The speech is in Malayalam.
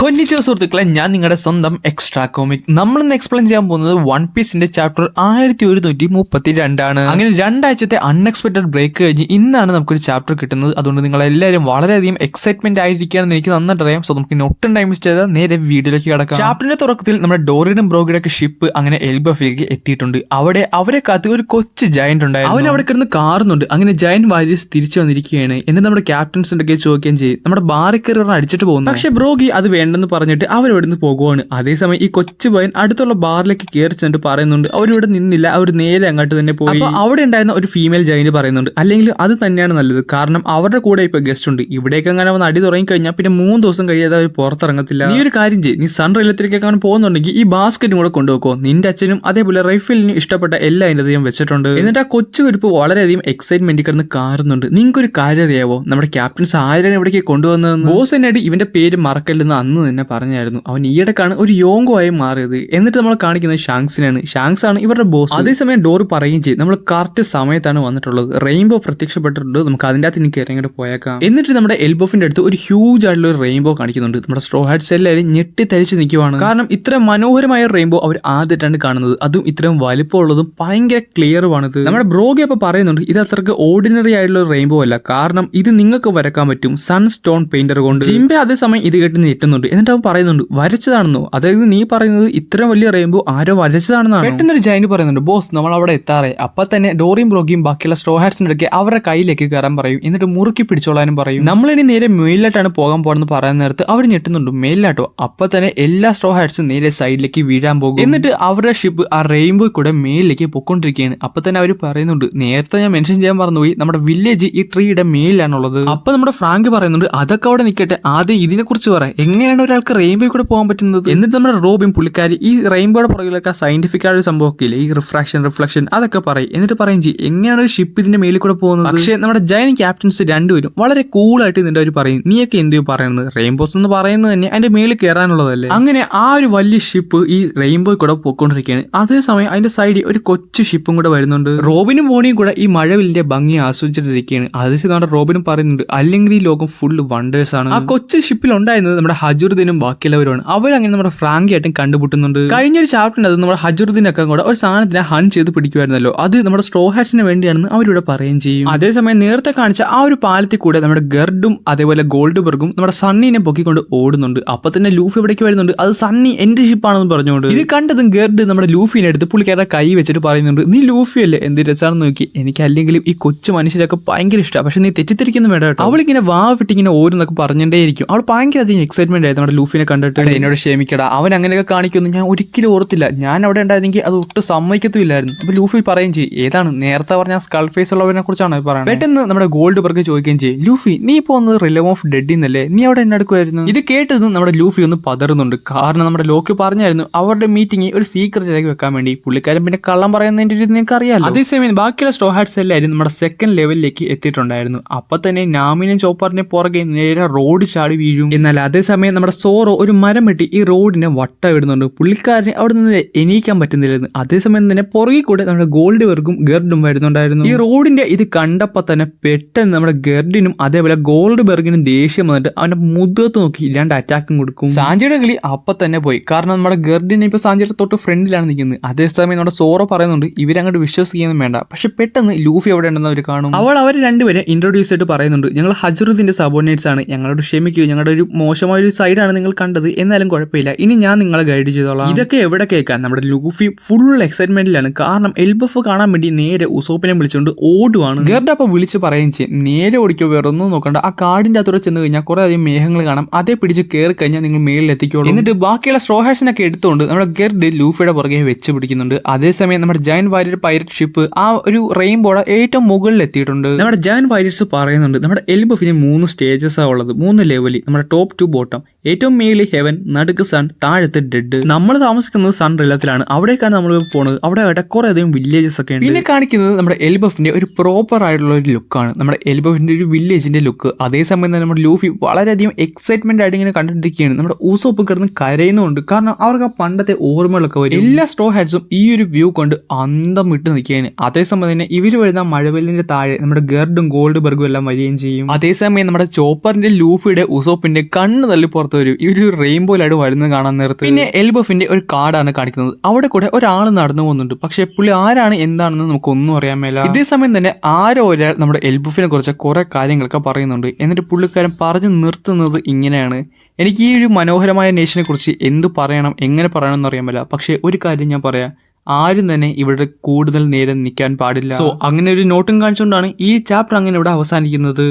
കൊന്നിച്ചോ സുഹൃത്തുക്കളെ, ഞാൻ നിങ്ങളുടെ സ്വന്തം എക്സ്ട്രാ കോമിക്. നമ്മളിന്ന് എക്സ്പ്ലെയിൻ ചെയ്യാൻ പോകുന്നത് വൺ പീസിന്റെ ചാപ്റ്റർ 1132 അങ്ങനെ രണ്ടാഴ്ചത്തെ അൺഎക്സ്പെക്ടഡ് ബ്രേക്ക് കഴിഞ്ഞ് ഇന്നാണ് നമുക്കൊരു ചാപ്റ്റർ കിട്ടുന്നത്. അതുകൊണ്ട് നിങ്ങൾ എല്ലാവരും വളരെയധികം എക്സൈറ്റ്മെന്റ് ആയിരിക്കുകയാണെന്ന് എനിക്ക് നന്നായിട്ട് അറിയാം. സോ നമുക്ക് ഒട്ടും ടൈം മിസ് ചെയ്താൽ നേരെ വീഡിയോയിലേക്ക് കിടക്കാം. ചാപ്റ്ററിന്റെ തുടക്കത്തിൽ നമ്മുടെ ഡോറിയുടെയും ബ്രോഗിയുടെ ഒക്കെ ഷിപ്പ് അങ്ങനെ എൽബഫിലേക്ക് എത്തിയിട്ടുണ്ട്. അവിടെ അവരെ കാത്ത് ഒരു കൊച്ചു ജയന്റ് ഉണ്ടായിരുന്നു. അവൻ അവിടെ കിടന്ന് കാറുന്നുണ്ട്. അങ്ങനെ ജയന്റ് വാരിയസ് തിരിച്ചു വന്നിരിക്കുകയാണ്. എന്നിട്ട് നമ്മുടെ ക്യാപ്റ്റൻസിന്റെ ഒക്കെ ചോദിക്കുകയും ചെയ്യും, നമ്മുടെ ബാറിക്കറി അടിച്ചിട്ട് പോകുന്നു. പക്ഷെ ബ്രോഗി അത് വേണ്ടെന്ന് പറഞ്ഞിട്ട് അവരിവിടുന്ന് പോകുവാണ്. അതേസമയം ഈ കൊച്ചു പയ്യൻ അടുത്തുള്ള ബാറിലേക്ക് കയറി ചെന്നിട്ട് പറയുന്നുണ്ട് അവരിവിടെ നിന്നില്ല, അവർ നേരെ അങ്ങോട്ട് തന്നെ പോയി. അപ്പൊ അവിടെ ഉണ്ടായിരുന്ന ഒരു ഫീമെയിൽ ജയന്റ് പറയുന്നുണ്ട്, അല്ലെങ്കിൽ അത് തന്നെയാണ് നല്ലത്, കാരണം അവരുടെ കൂടെ ഇപ്പൊ ഗസ്റ്റ് ഉണ്ട്. ഇവിടേക്ക് അങ്ങനെ വന്ന് അടി തുടങ്ങി കഴിഞ്ഞാൽ പിന്നെ 3 ദിവസം കഴിയാതെ അവർ പുറത്തിറങ്ങത്തില്ല. നീ ഒരു കാര്യം ചെയ്യും, നീ സൺ റിലത്തിലേക്ക് അങ്ങനെ പോകുന്നുണ്ടെങ്കിൽ ഈ ബാസ്കറ്റും കൂടെ കൊണ്ടുപോക്കോ. നിന്റെ അച്ഛനും അതേപോലെ റൈഫിലിനും ഇഷ്ടപ്പെട്ട എല്ലാ അതിനധികം വെച്ചിട്ടുണ്ട്. എന്നിട്ട് ആ കൊച്ചു കുരിപ്പ് വളരെയധികം എക്സൈറ്റ്മെന്റ് കിടന്ന് കാറുന്നുണ്ട്. നിങ്ങൾക്ക് ഒരു കാര്യം അറിയാവോ, നമ്മുടെ ക്യാപ്റ്റൻസ് ആരാണ് ഇവിടേക്ക് കൊണ്ടുവന്നതെന്ന്? ബോസ് എന്നായിട്ട് ഇവന്റെ പേര് മറക്കല്ലെന്ന് അന്ന് തന്നെ പറഞ്ഞായിരുന്നു. അവൻ ഈയിടക്കാണ് ഒരു യോങ്കോ ആയി മാറിയത്. എന്നിട്ട് നമ്മൾ കാണിക്കുന്നത് ഷാങ്സിനാണ്. ഷാങ്സ് ആണ് ഇവരുടെ ബോസ്. അതേസമയം ഡോർ പറയുകയും ചെയ്യും, നമ്മൾ കറക്റ്റ് സമയത്താണ് വന്നിട്ടുള്ളത്, റെയിൻബോ പ്രത്യക്ഷപ്പെട്ടിട്ടുണ്ട്, നമുക്ക് അതിന്റെ അകത്ത് എനിക്ക് ഇറങ്ങിയിട്ട് പോയേക്കാം. എന്നിട്ട് നമ്മുടെ എൽബോഫിന്റെ അടുത്ത് ഒരു ഹ്യൂജ് ആയിട്ടുള്ള ഒരു റെയിൻബോ കാണിക്കുന്നുണ്ട്. നമ്മുടെ സ്ട്രോ ഹാറ്റ്സ് എല്ലാവരും ഞെട്ടിത്തരിച്ച് നിൽക്കുവാണ്. കാരണം ഇത്ര മനോഹരമായ റെയിൻബോ അവർ ആദ്യമായിട്ടാണ് കാണുന്നത്. അതും ഇത്രയും വലിപ്പമുള്ളതും ഭയങ്കര ക്ലിയറുമാണിത്. നമ്മുടെ ബ്രോഗി അപ്പൊ പറയുന്നുണ്ട്, ഇത് അത്രക്ക് ഓർഡിനറി ആയിട്ടുള്ള റെയിൻബോ അല്ല, കാരണം ഇത് നിങ്ങൾക്ക് വരക്കാൻ പറ്റും സൺ സ്റ്റോൺ പെയിന്റർ കൊണ്ട്. ജിംബെ അതേസമയം ഇത് കേട്ട് ഞെട്ടുന്നുണ്ട്. എന്നിട്ട് അവൻ പറയുന്നുണ്ട്, വരച്ചതാണെന്നോ? അതായത് നീ പറയുന്നത് ഇത്രയും വലിയ റെയിൻബോ ആരോ വരച്ചതാണെന്നാണ്. പെട്ടെന്നൊരു ജൈന് പറയുന്നുണ്ട്, ബോസ് നമ്മൾ അവിടെ എത്താറേ. അപ്പൊ തന്നെ ഡോറിയും ബ്രോഗിയും ബാക്കിയുള്ള സ്ട്രോ ഹാറ്റ്സിന്റെ ഇടയ്ക്ക് അവരുടെ കയ്യിലേക്ക് കയറാൻ പറയും. എന്നിട്ട് മുറുക്കി പിടിച്ചോളാനും പറയും. നമ്മളിനി നേരെ മേലിലായിട്ടാണ് പോകാൻ പോകുന്നത് പറയാൻ നേരത്ത് അവർ ഞെട്ടുന്നുണ്ട്, മേലിലാട്ടോ? അപ്പൊ തന്നെ എല്ലാ സ്ട്രോ ഹാറ്റ്സും നേരെ സൈഡിലേക്ക് വീഴാൻ പോകും. എന്നിട്ട് അവരുടെ ഷിപ്പ് ആ റെയിൻബോ കൂടെ മേലിലേക്ക് പൊക്കൊണ്ടിരിക്കുകയാണ്. അപ്പൊ തന്നെ അവർ പറയുന്നുണ്ട്, നേരത്തെ ഞാൻ മെൻഷൻ ചെയ്യാൻ മറന്നുപോയി, നമ്മുടെ വില്ലേജ് ഈ ട്രീയുടെ മേലിലാണുള്ളത്. അപ്പൊ നമ്മുടെ ഫ്രാങ്ക് പറയുന്നുണ്ട്, അതൊക്കെ അവിടെ നിൽക്കട്ടെ, ആദ്യം ഇതിനെ കുറിച്ച് പറയാം, എങ്ങനെയാണ് ഒരാൾക്ക് റെയിൻബോ കൂടെ പോകാൻ പറ്റുന്നത്? എന്നിട്ട് നമ്മുടെ റോബിൻ പുള്ളിക്കാരി ഈ റെയിൻബോയുടെ പുറകിലൊക്കെ സയന്റിഫിക് ആയ ഒരു സംഭവമൊക്കെ ഇല്ലേ, ഈ റിഫ്ലക്ഷൻ അതൊക്കെ പറയും. എന്നിട്ട് പറയും ചെയ്യും, എങ്ങനെയാണ് ഒരു ഷിപ്പ് ഇതിന്റെ മേലിൽ കൂടെ പോകുന്നത്? പക്ഷേ നമ്മുടെ ജയന്റ് ക്യാപ്റ്റൻസ് രണ്ടുപേരും വളരെ കൂളായിട്ട് ഇതിന്റെ അവർ പറയും, നീയൊക്കെ എന്തും പറയുന്നത്, റെയിൻബോസ് എന്ന് പറയുന്നത് തന്നെ അതിന്റെ മേലിൽ കയറാനുള്ളതല്ലേ. അങ്ങനെ ആ ഒരു വലിയ ഷിപ്പ് ഈ റെയിൻബോ കൂടെ പോയിക്കൊണ്ടിരിക്കുകയാണ്. അതേസമയം അതിന്റെ സൈഡിൽ ഒരു കൊച്ചു ഷിപ്പും കൂടെ വരുന്നുണ്ട്. റോബിനും ബോണിയും കൂടെ ഈ മഴവിലിന്റെ ഭംഗി ആസ്വദിച്ചിട്ടിരിക്കുകയാണ്. അതേസമയം നമ്മുടെ റോബിനും പറയുന്നുണ്ട്, അല്ലെങ്കിൽ ഈ ലോകം ഫുള്ള് വണ്ടേഴ്സ് ആണ്. ആ കൊച്ചു ഷിപ്പിൽ ഉണ്ടായിരുന്നത് നമ്മുടെ ഹജുറുദ്ദീനും ബാക്കിയുള്ളവരുമാണ്. അവരങ്ങനെ നമ്മുടെ ഫ്രാങ്കി ആയിട്ടും കണ്ടുപിട്ടുന്നുണ്ട്. കഴിഞ്ഞൊരു ചാപ്റ്ററിന് അത് നമ്മുടെ ഹജുറുദ്ദീനൊക്കെ കൂടെ ഒരു സാധനത്തിനെ ഹൺ ചെയ്ത് പിടിക്കുമായിരുന്നല്ലോ, അത് നമ്മുടെ സ്ട്രോ ഹാറ്റ്സിന് വേണ്ടിയാണെന്ന് അവരിവിടെ പറയുകയും ചെയ്യും. അതേസമയം നേരത്തെ കാണിച്ച ആ ഒരു പാലത്തിൽ കൂടെ നമ്മുടെ ഗർഡും അതേപോലെ ഗോൾഡ്ബർഗും നമ്മുടെ സണ്ണിനെ പൊക്കിക്കൊണ്ട് ഓടുന്നുണ്ട്. അപ്പൊ തന്നെ ലൂഫി ഇവിടേക്ക് വരുന്നുണ്ട്, അത് സണ്ണി എന്റെ ഷിപ്പാണെന്ന് പറഞ്ഞുകൊണ്ട്. ഇത് കണ്ടതും ഗർഡ് നമ്മുടെ ലൂഫിനെ എടുത്ത് പുള്ളിക്കാരുടെ കൈ വെച്ചിട്ട് പറയുന്നുണ്ട്, നീ ലൂഫി അല്ലേ, എന്ത് രസാണെന്ന് നോക്കി, എനിക്ക് അല്ലെങ്കിലും ഈ കൊച്ചു മനുഷ്യരൊക്കെ ഭയങ്കര ഇഷ്ടമാണ്, പക്ഷെ നീ തെറ്റിദ്ധരിക്കുന്നു വേണ്ട കേട്ടോ. അവളിങ്ങനെ വാവിട്ടിങ്ങനെ ഓരോന്നൊക്കെ പറഞ്ഞിട്ടേയിരിക്കും. അവൾ ഭയങ്കര അധികം എക്സൈറ്റ്മെന്റ് ആയി നമ്മുടെ ലൂഫിനെ കണ്ടിട്ട്. എന്നോട് ക്ഷമിക്കടാ, അവൻ അങ്ങനെയൊക്കെ കാണിക്കുമെന്ന് ഞാൻ ഒരിക്കലും ഓർത്തില്ല, ഞാൻ അവിടെ ഉണ്ടായിരുന്നെങ്കിൽ അത് ഒട്ടും സമ്മതിക്കത്തുമില്ലായിരുന്നു. അപ്പൊ ലൂഫി പറയുകയും ചെയ്യും, ഏതാണ് നേരത്തെ പറഞ്ഞ സ്കൾ ഫേസ് ഉള്ളവനെ കുറിച്ചാണ് പറയുന്നത്. പെട്ടെന്ന് നമ്മുടെ ഗോൾഡ്ബർഗ് ചോദിക്കുകയും ചെയ്യും, ലൂഫി നീ പോകുന്നത് റിലം ഓഫ് ഡെഡ് എന്നല്ലേ, നീ അവിടെ എന്നെ എടുക്കുമായിരുന്നു? ഇത് കേട്ടത് നമ്മുടെ ലൂഫി ഒന്ന് പതറുന്നുണ്ട്. കാരണം നമ്മുടെ ലോക്കി പറഞ്ഞായിരുന്നു അവരുടെ മീറ്റിംഗ് ഒരു സീക്രറ്റ് ആക്കി വെക്കാൻ വേണ്ടി. പുള്ളിക്കാരൻ പിന്നെ കള്ളം പറയുന്നതിന്റെ ഒരു നിങ്ങൾക്ക് അറിയാലോ. അതേസമയം ബാക്കിയുള്ള സ്ട്രോ ഹാറ്റ്സ് എല്ലാവരും നമ്മുടെ സെക്കൻഡ് ലെവലിലേക്ക് എത്തിയിട്ടുണ്ടായിരുന്നു. അപ്പൊ തന്നെ നാമിനെയും ചോപ്പറിനെ പുറകെ നേരെ റോഡ് ചാടി വീഴും. എന്നാൽ അതേസമയം നമ്മുടെ സോറോ ഒരു മരം വെട്ടി ഈ റോഡിനെ വട്ട വിടുന്നുണ്ട്. പുള്ളിക്കാരനെ അവിടെ നിന്ന് എണീക്കാൻ പറ്റുന്നില്ലെന്ന്. അതേസമയം തന്നെ പുറകെ കൂടെ നമ്മുടെ ഗോൾഡ്ബർഗും ഗർഡും വരുന്നുണ്ടായിരുന്നു. ഈ റോഡിന്റെ ഇത് കണ്ടപ്പോ തന്നെ പെട്ടെന്ന് നമ്മുടെ ഗർഡിനും അതേപോലെ ഗോൾഡ്ബർഗിനും ദേഷ്യം വന്നിട്ട് അവന്റെ മുഖത്ത് നോക്കി ഇല്ലാണ്ട് അറ്റാക്കും കൊടുക്കും. സാഞ്ചിയുടെ കളി അപ്പൊ തന്നെ പോയി. കാരണം നമ്മുടെ ഗർഡിനെ ഇപ്പൊ സാഞ്ചിയുടെ തൊട്ട് ഫ്രണ്ടിലാണ് നിൽക്കുന്നത്. അതേസമയം നമ്മുടെ സോറോ പറയുന്നുണ്ട് ഇവരങ്ങോട്ട് വിശ്വസിക്കുകയൊന്നും വേണ്ട. പക്ഷെ പെട്ടെന്ന് ലൂഫി അവിടെ ഉണ്ടെന്ന് അവർ കാണും. അവർ രണ്ടുപേരെ ഇൻട്രൊഡ്യൂസ് ആയിട്ട് പറയുന്നുണ്ട്, ഞങ്ങൾ ഹജുറുദ്ദീന്റെ സബോർഡിനേറ്റ്സ് ആണ്, ഞങ്ങളോട് ക്ഷമിക്കൂ, ഞങ്ങളുടെ ഒരു മോശമായ ഒരു സൈഡാണ് നിങ്ങൾ കണ്ടത്, എന്നാലും കുഴപ്പമില്ല, ഇനി ഞാൻ നിങ്ങളെ ഗൈഡ് ചെയ്തോളാം. ഇതൊക്കെ എവിടെ കേൾക്കാൻ നമ്മുടെ ലൂഫി ഫുൾ എക്സൈറ്റ്മെന്റിലാണ്. കാരണം എൽബഫ് കാണാൻ വേണ്ടി നേരെ ഉസോപ്പിനെ വിളിച്ചുകൊണ്ട് ഓടുവാണ്. ഗർഡ് അപ്പൊ വിളിച്ച് പറയുകയും ചെയ്യും, നേരെ ഓടിക്കോ, വേറെ ഒന്നും നോക്കണ്ട, ആ കാടിന്റെ അകത്തോടെ ചെന്ന് കഴിഞ്ഞാൽ കുറെ അധികം മേഘങ്ങൾ കാണാം, അതേ പിടിച്ച് കയറി കഴിഞ്ഞാൽ നിങ്ങൾ മേളിൽ എത്തിക്കോളൂ. എന്നിട്ട് ബാക്കിയുള്ള സ്ട്രോ ഹാറ്റ്സിനൊക്കെ എടുത്തുകൊണ്ട് നമ്മുടെ ഗർഡ് ലൂഫിയുടെ പുറകെ വെച്ച് പിടിക്കുന്നുണ്ട്. അതേസമയം നമ്മുടെ ജയന്റ് വാരിയർ പൈററ്റ് ഷിപ്പ് ആ ഒരു റെയിൻബോയുടെ ഏറ്റവും മുകളിൽ എത്തിയിട്ടുണ്ട്. നമ്മുടെ ജയന്റ് വാരിയർസ് പറയുന്നുണ്ട് നമ്മുടെ എൽബഫിന് 3 സ്റ്റേജസ് ആ ഉള്ളത്, 3 ലെവലിൽ, നമ്മുടെ ടോപ്പ് ടു ബോട്ടം. ഏറ്റവും മേളിൽ ഹെവൻ, നടുക്ക് സൺ, താഴത്ത് ഡെഡ്. നമ്മൾ താമസിക്കുന്നത് സൺ റിലത്തിലാണ്. അവിടേക്കാണ് നമ്മൾ പോകുന്നത്. അവിടെ ആയിട്ട് കുറെ അധികം വില്ലേജസ് ഒക്കെ ഉണ്ട്. പിന്നെ കാണിക്കുന്നത് നമ്മുടെ എൽബഫിന്റെ ഒരു പ്രോപ്പർ ആയിട്ടുള്ള ഒരു ലുക്കാണ്, നമ്മുടെ എൽബഫിന്റെ ഒരു വില്ലേജിന്റെ ലുക്ക്. അതേസമയം തന്നെ നമ്മുടെ ലൂഫി വളരെയധികം എക്സൈറ്റ്മെന്റ് ആയിട്ട് ഇങ്ങനെ കണ്ടിരിക്കുകയാണ്. നമ്മുടെ ഊസോപ്പ് കിടന്ന് കരയുന്നുണ്ട്. കാരണം അവർക്ക് ആ പണ്ടത്തെ ഓർമ്മകളൊക്കെ വരും. എല്ലാ സ്ട്രോ ഹാറ്റ്സും ഈ ഒരു വ്യൂ കൊണ്ട് അന്തം വിട്ട് നിൽക്കുകയാണ്. അതേസമയം തന്നെ ഇവർ വരുന്ന മഴവെല്ലിന്റെ താഴെ നമ്മുടെ ഗർഡും ഗോൾഡ്ബർഗും എല്ലാം വരികയും ചെയ്യും. അതേസമയം നമ്മുടെ ചോപ്പറിന്റെ ലൂഫിയുടെ ഉസോപ്പിന്റെ കണ്ണ് തള്ളി പുറത്ത് പുറത്ത് വരും. ഇവര് റെയിൻബോയിലായിട്ട് വരുന്നത് കാണാൻ നേരത്ത്. പിന്നെ എൽബഫിന്റെ ഒരു കാർഡാണ് കാണിക്കുന്നത്. അവിടെ കൂടെ ഒരാൾ നടന്നു പോകുന്നുണ്ട്. പക്ഷെ പുള്ളി ആരാണ് എന്താണെന്ന് നമുക്കൊന്നും അറിയാൻ മേല. ഇതേ സമയം തന്നെ ആരോ ഒരാൾ നമ്മുടെ എൽബഫിനെ കുറിച്ച് കുറെ കാര്യങ്ങളൊക്കെ പറയുന്നുണ്ട്. എന്നിട്ട് പുള്ളിക്കാരൻ പറഞ്ഞു നിർത്തുന്നത് ഇങ്ങനെയാണ്: എനിക്ക് ഈ ഒരു മനോഹരമായ നേഷനെ കുറിച്ച് എന്ത് പറയണം, എങ്ങനെ പറയണം എന്നറിയാൻ പറ്റില്ല. പക്ഷെ ഒരു കാര്യം ഞാൻ പറയാം, ആരും തന്നെ ഇവിടെ കൂടുതൽ നേരം നിൽക്കാൻ പാടില്ല. സോ അങ്ങനെ ഒരു നോട്ടും കാണിച്ചുകൊണ്ടാണ് ഈ ചാപ്റ്റർ അങ്ങനെ ഇവിടെ അവസാനിക്കുന്നത്.